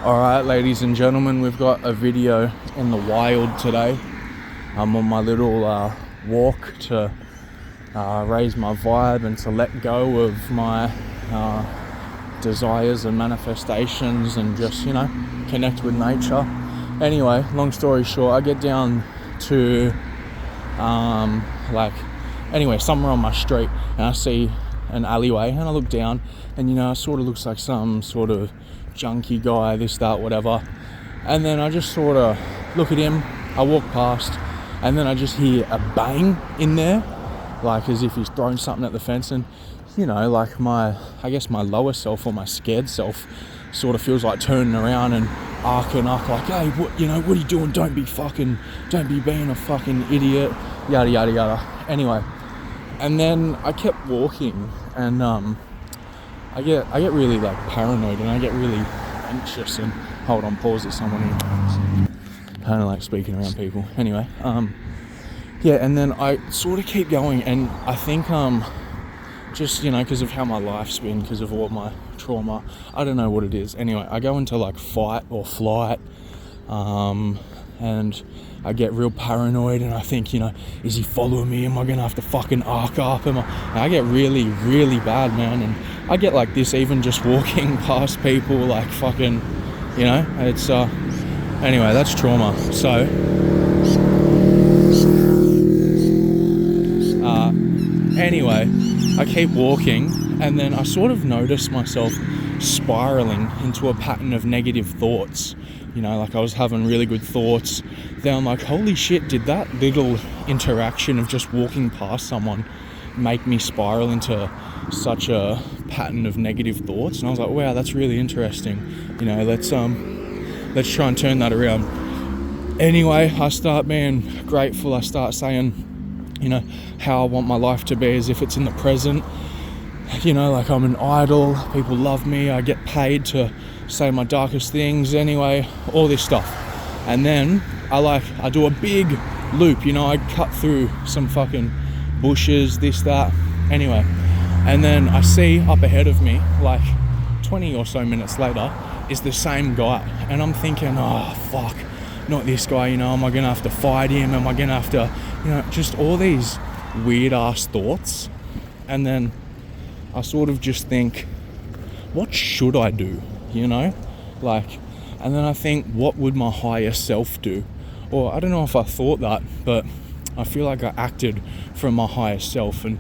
Alright, ladies and gentlemen, we've got a video in the wild today. I'm on my little walk to raise my vibe and to let go of my desires and manifestations and just, connect with nature. Anyway, long story short, I get down to somewhere on my street and I see an alleyway and I look down and it sort of looks like some sort of junkie guy, this, that, whatever. And then I just sort of look at him, I walk past, and then I just hear a bang in there, like as if he's thrown something at the fence. And my lower self or my scared self sort of feels like turning around and arcing up like, hey, what are you doing? Don't be being a fucking idiot, yada yada yada. Anyway, and then I kept walking and I get really paranoid and I get really anxious and hold on, pause, there's someone here. I don't like speaking around people. Anyway, and then I sort of keep going, and I think just because of how my life's been, because of all my trauma, I don't know what it is. Anyway, I go into fight or flight, and I get real paranoid and I think, is he following me? Am I gonna have to fucking arc up? I get really, really bad, man. And I get like this even just walking past people, it's anyway, that's trauma. So anyway, I keep walking and then I sort of notice myself spiraling into a pattern of negative thoughts. I was having really good thoughts. Then I'm like, holy shit, did that little interaction of just walking past someone make me spiral into such a pattern of negative thoughts? And I was like, wow, that's really interesting. Let's try and turn that around. Anyway, I start being grateful. I start saying, how I want my life to be as if it's in the present. I'm an idol, people love me, I get paid to say my darkest things, anyway, all this stuff. And then I do a big loop, I cut through some fucking bushes, this, that, anyway. And then I see up ahead of me, 20 or so minutes later, is the same guy. And I'm thinking, oh, fuck, not this guy, am I gonna have to fight him? Am I gonna have to, just all these weird ass thoughts. And then I sort of just think, what should I do? And then I think, what would my higher self do? Or I don't know if I thought that, but I feel like I acted from my higher self. And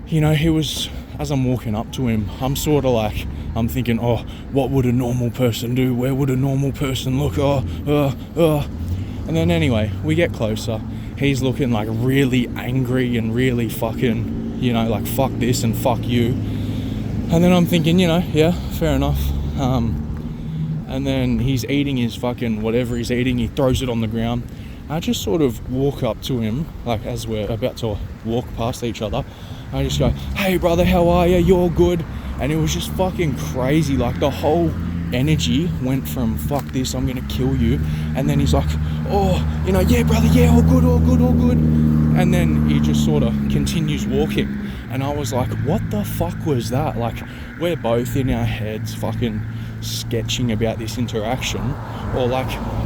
he was, as I'm walking up to him, I'm sort of I'm thinking, oh, what would a normal person do? Where would a normal person look? And then anyway, we get closer. He's looking really angry and really fucking, fuck this and fuck you. And then I'm thinking, yeah, fair enough. And then he's eating his fucking whatever he's eating, he throws it on the ground. I just sort of walk up to him, as we're about to walk past each other. I just go, hey brother, how are you? You're good. And it was just fucking crazy. The whole energy went from fuck this, I'm gonna kill you. And then he's like, oh, yeah brother, yeah, all good. And then he just sort of continues walking. And I was like, what the fuck was that? We're both in our heads fucking sketching about this interaction. Or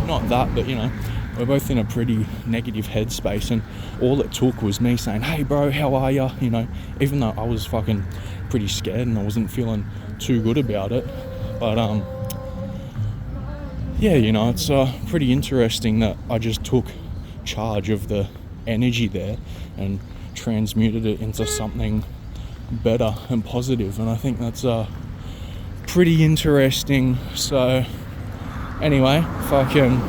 not that, but we're both in a pretty negative headspace. And all it took was me saying, hey bro, how are you? Even though I was fucking pretty scared and I wasn't feeling too good about it. But it's pretty interesting that I just took charge of the energy there and transmuted it into something better and positive. And I think that's pretty interesting. So anyway, fucking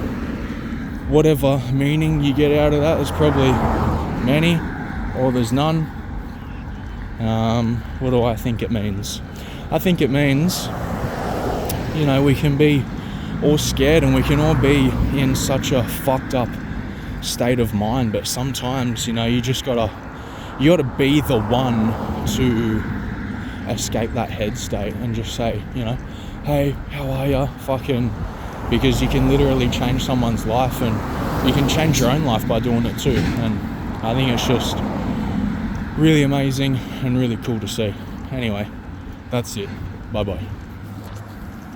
whatever meaning you get out of that, there's probably many or there's none. What do I think it means? I think it means we can be all scared and we can all be in such a fucked up state of mind, but sometimes you gotta be the one to escape that head state and just say, hey, how are you? Fucking, because you can literally change someone's life and you can change your own life by doing it too. And I think it's just really amazing and really cool to see. Anyway, that's it. Bye bye.